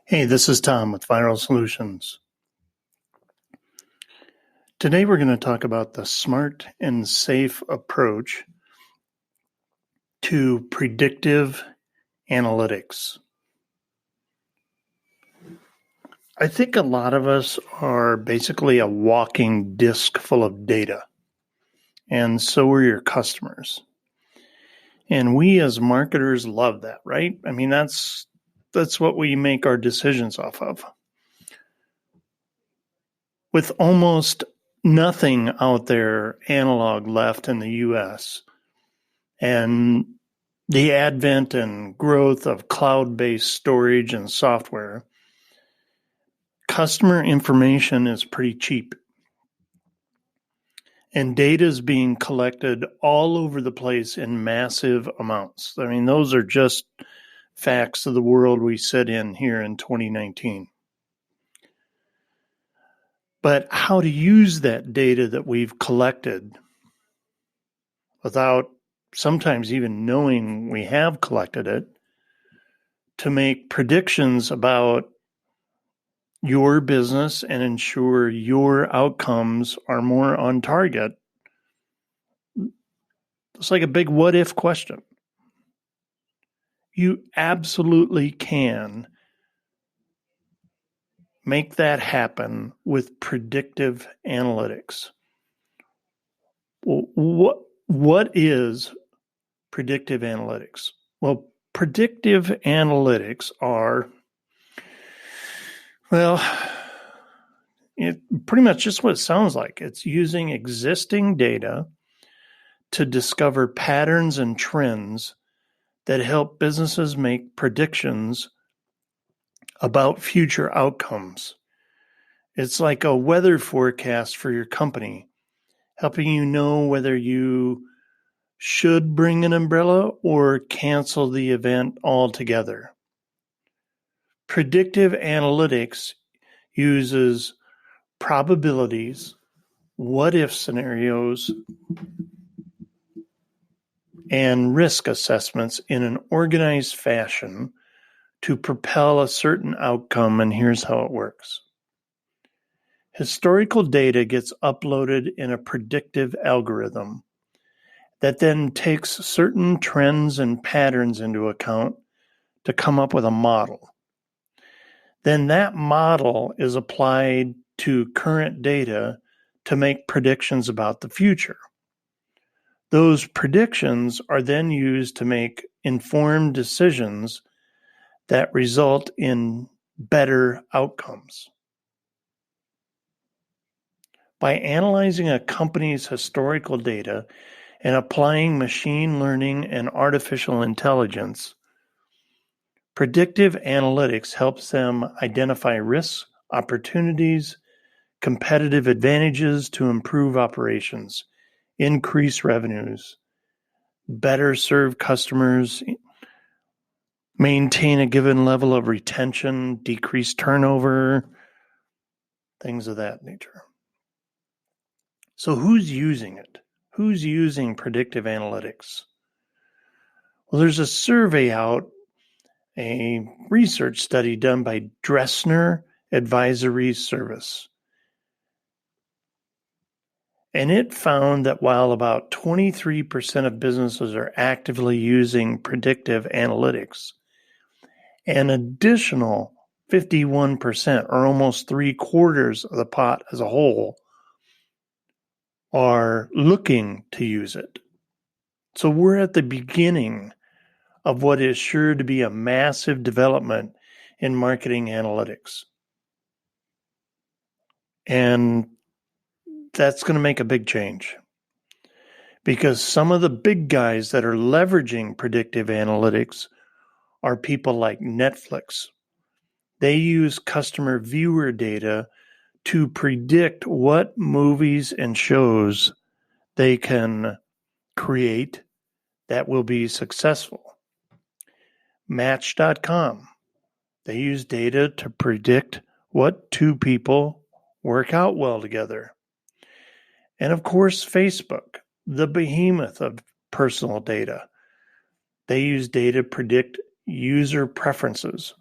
Hey, this is Tom with Viral Solutions. Today we're going to talk about the smart and safe approach to predictive analytics. I think a lot of us are basically a walking disk full of data, and so are your customers. And we as marketers love that, right? I mean, that's what we make our decisions off of. With almost nothing out there analog left in the US, and the advent and growth of cloud-based storage and software, customer information is pretty cheap. And data is being collected all over the place in massive amounts. I mean, those are just facts of the world we sit in here in 2019. But how to use that data that we've collected without sometimes even knowing we have collected it to make predictions about your business and ensure your outcomes are more on target. It's like a big what if question. You absolutely can make that happen with predictive analytics. What is predictive analytics? Well, predictive analytics are, pretty much just what it sounds like. It's using existing data to discover patterns and trends that help businesses make predictions about future outcomes. It's like a weather forecast for your company, helping you know whether you should bring an umbrella or cancel the event altogether. Predictive analytics uses probabilities, what-if scenarios, and risk assessments in an organized fashion to propel a certain outcome, and here's how it works. Historical data gets uploaded in a predictive algorithm that then takes certain trends and patterns into account to come up with a model. Then that model is applied to current data to make predictions about the future. Those predictions are then used to make informed decisions that result in better outcomes. By analyzing a company's historical data and applying machine learning and artificial intelligence, predictive analytics helps them identify risks, opportunities, competitive advantages to improve operations, increase revenues, better serve customers, maintain a given level of retention, decrease turnover, things of that nature. So who's using it? Who's using predictive analytics? Well, there's a survey out, a research study done by Dressner Advisory Service. And it found that while about 23% of businesses are actively using predictive analytics, an additional 51%, or almost 3/4 of the pot as a whole, are looking to use it. So we're at the beginning of what is sure to be a massive development in marketing analytics. And that's going to make a big change because some of the big guys that are leveraging predictive analytics are people like Netflix. They use customer viewer data to predict what movies and shows they can create that will be successful. Match.com. They use data to predict what two people work out well together. And of course, Facebook, the behemoth of personal data. They use data to predict user preferences.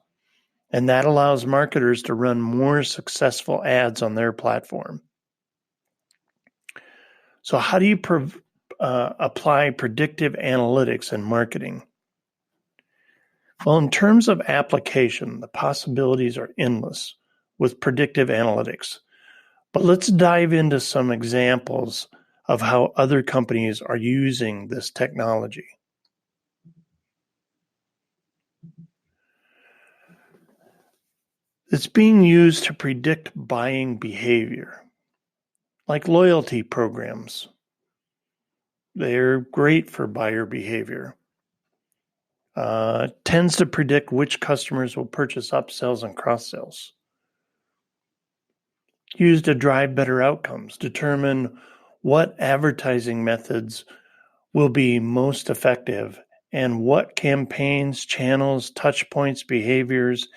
and that allows marketers to run more successful ads on their platform. So how do you apply predictive analytics in marketing? Well, in terms of application, the possibilities are endless with predictive analytics. But let's dive into some examples of how other companies are using this technology. It's being used to predict buying behavior, like loyalty programs. They're great for buyer behavior. Tends to predict which customers will purchase upsells and cross-sells. Used to drive better outcomes, determine what advertising methods will be most effective and what campaigns, channels, touch points, behaviors,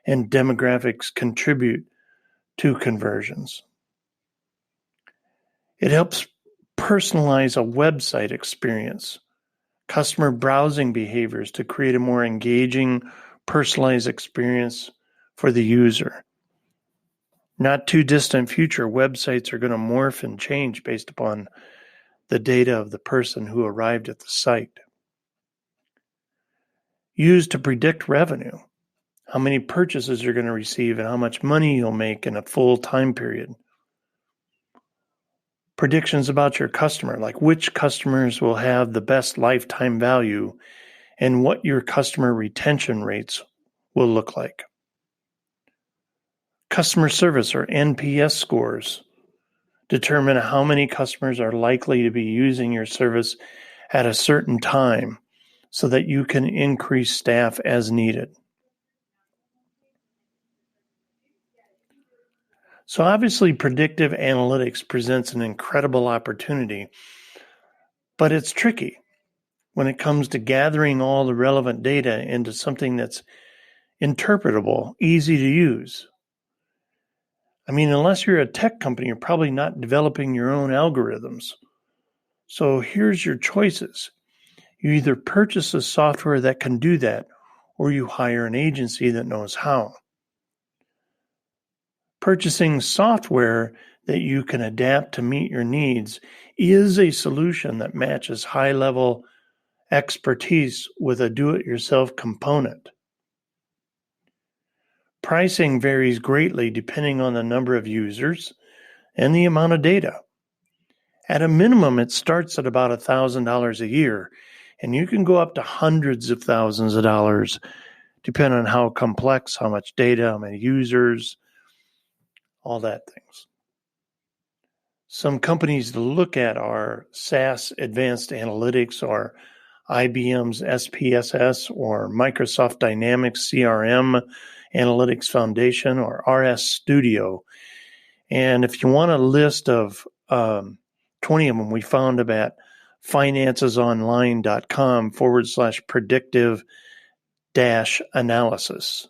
and demographics contribute to conversions. It helps personalize a website experience, customer browsing behaviors to create a more engaging, personalized experience for the user. Not too distant future, websites are going to morph and change based upon the data of the person who arrived at the site. Used to predict revenue, how many purchases you're going to receive and how much money you'll make in a full time period. Predictions about your customer, like which customers will have the best lifetime value and what your customer retention rates will look like. Customer service or NPS scores determine how many customers are likely to be using your service at a certain time so that you can increase staff as needed. So obviously, predictive analytics presents an incredible opportunity, but it's tricky when it comes to gathering all the relevant data into something that's interpretable, easy to use. I mean, unless you're a tech company, you're probably not developing your own algorithms. So here's your choices. You either purchase a software that can do that, or you hire an agency that knows how. Purchasing software that you can adapt to meet your needs is a solution that matches high-level expertise with a do-it-yourself component. Pricing varies greatly depending on the number of users and the amount of data. At a minimum, it starts at about $1,000 a year, and you can go up to hundreds of thousands of dollars depending on how complex, how much data, how many users, all that things. Some companies to look at are SAS Advanced Analytics or IBM's SPSS or Microsoft Dynamics CRM Analytics Foundation or RS Studio. And if you want a list of 20 of them, we found them at financesonline.com/predictive-analysis.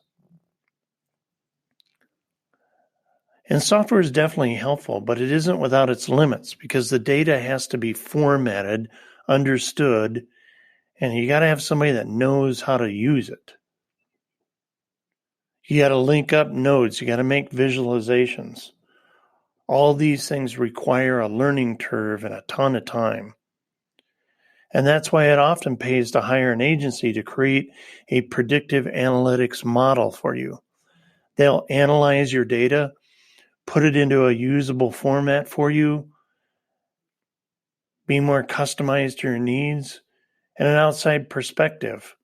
And software is definitely helpful, but it isn't without its limits because the data has to be formatted, understood, and you got to have somebody that knows how to use it. You got to link up nodes. You got to make visualizations. All these things require a learning curve and a ton of time. And that's why it often pays to hire an agency to create a predictive analytics model for you. They'll analyze your data, put it into a usable format for you, be more customized to your needs, and an outside perspective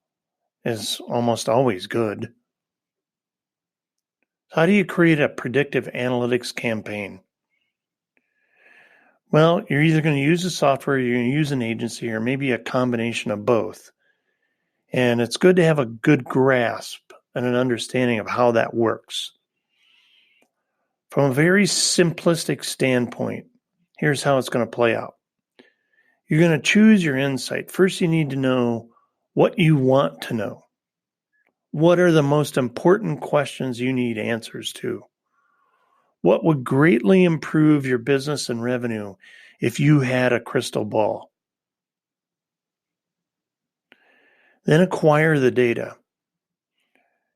is almost always good. How do you create a predictive analytics campaign? Well, you're either going to use a software, you're going to use an agency, or maybe a combination of both. And it's good to have a good grasp and an understanding of how that works. From a very simplistic standpoint, here's how it's going to play out. You're going to choose your insight. First, you need to know what you want to know. What are the most important questions you need answers to? What would greatly improve your business and revenue if you had a crystal ball? Then acquire the data.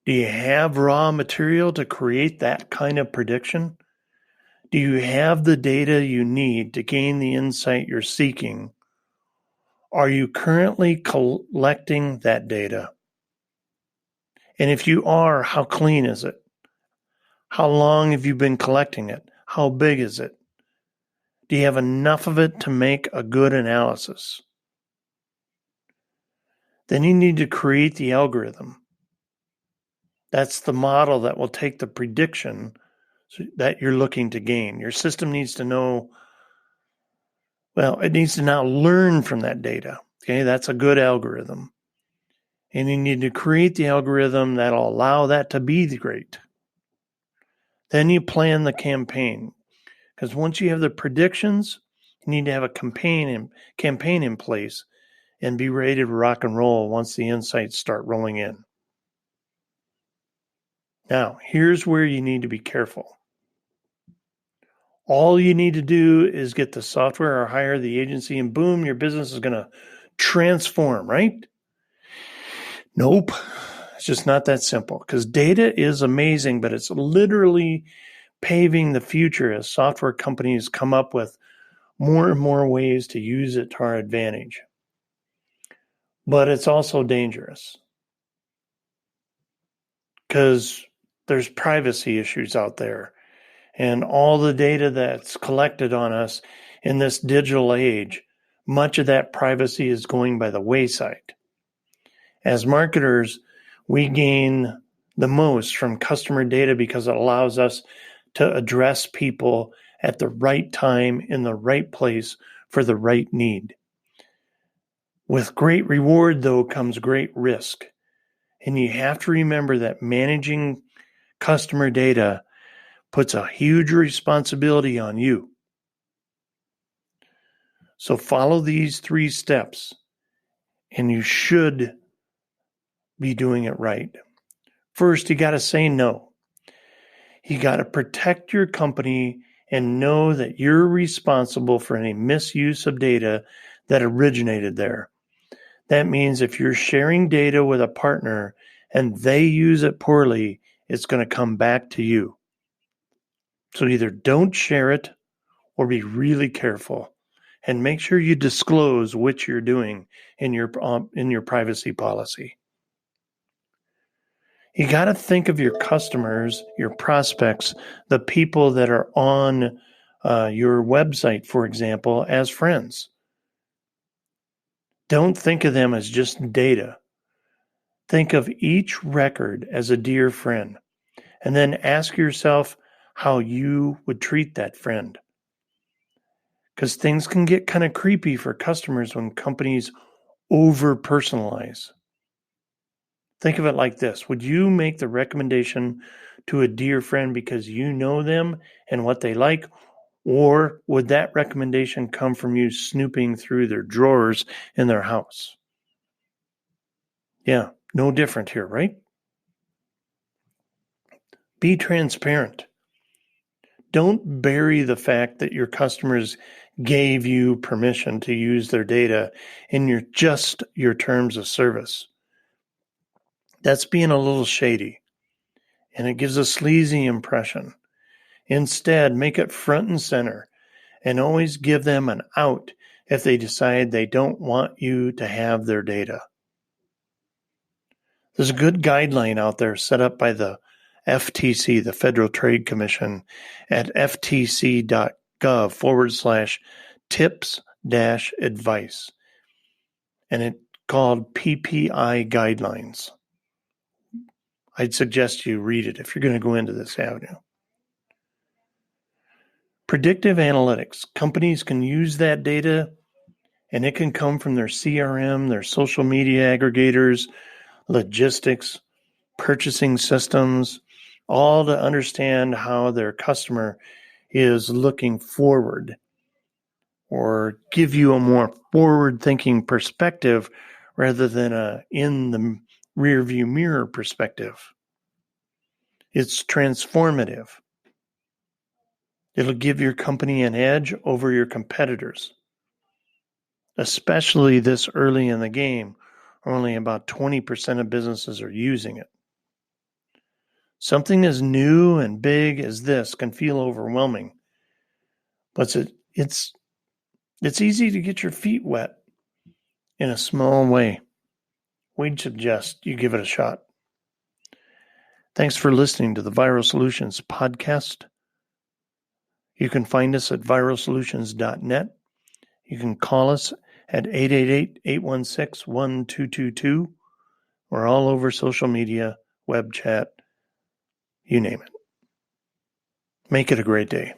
Do you have raw material to create that kind of prediction? Do you have the data you need to gain the insight you're seeking? Are you currently collecting that data? And if you are, how clean is it? How long have you been collecting it? How big is it? Do you have enough of it to make a good analysis? Then you need to create the algorithm. That's the model that will take the prediction that you're looking to gain. Your system needs to know, well, it needs to now learn from that data. Okay, that's a good algorithm. And you need to create the algorithm that'll allow that to be great. Then you plan the campaign. Because once you have the predictions, you need to have a campaign in place and be ready to rock and roll once the insights start rolling in. Now, here's where you need to be careful. All you need to do is get the software or hire the agency, and boom, your business is going to transform, right? Nope. It's just not that simple, because data is amazing, but it's literally paving the future as software companies come up with more and more ways to use it to our advantage. But it's also dangerous because there's privacy issues out there, and all the data that's collected on us in this digital age, much of that privacy is going by the wayside. As marketers, we gain the most from customer data because it allows us to address people at the right time in the right place for the right need. With great reward, though, comes great risk. And you have to remember that managing customer data puts a huge responsibility on you. So follow these 3 steps, and you should be doing it right. First, you got to say no. You got to protect your company and know that you're responsible for any misuse of data that originated there. That means if you're sharing data with a partner and they use it poorly, it's going to come back to you. So either don't share it or be really careful and make sure you disclose what you're doing in your privacy policy. You got to think of your customers, your prospects, the people that are on your website, for example, as friends. Don't think of them as just data. Think of each record as a dear friend, and then ask yourself how you would treat that friend. Because things can get kind of creepy for customers when companies over-personalize. Think of it like this. Would you make the recommendation to a dear friend because you know them and what they like? Or would that recommendation come from you snooping through their drawers in their house? Yeah, no different here, right? Be transparent. Don't bury the fact that your customers gave you permission to use their data in your terms of service. That's being a little shady, and it gives a sleazy impression. Instead, make it front and center and always give them an out if they decide they don't want you to have their data. There's a good guideline out there set up by the FTC, the Federal Trade Commission, at ftc.gov/tips-advice. And it's called Ppi Guidelines. I'd suggest you read it if you're going to go into this avenue. Predictive analytics. Companies can use that data, and it can come from their CRM, their social media aggregators, logistics, purchasing systems, all to understand how their customer is looking forward, or give you a more forward-thinking perspective rather than a in the rearview mirror perspective. It's transformative. It'll give your company an edge over your competitors, especially this early in the game. Only about 20% of businesses are using it. Something as new and big as this can feel overwhelming, but it's easy to get your feet wet in a small way. We'd suggest you give it a shot. Thanks for listening to the Viral Solutions podcast. You can find us at viralsolutions.net. You can call us at 888-816-1222. We're all over social media, web chat, you name it. Make it a great day.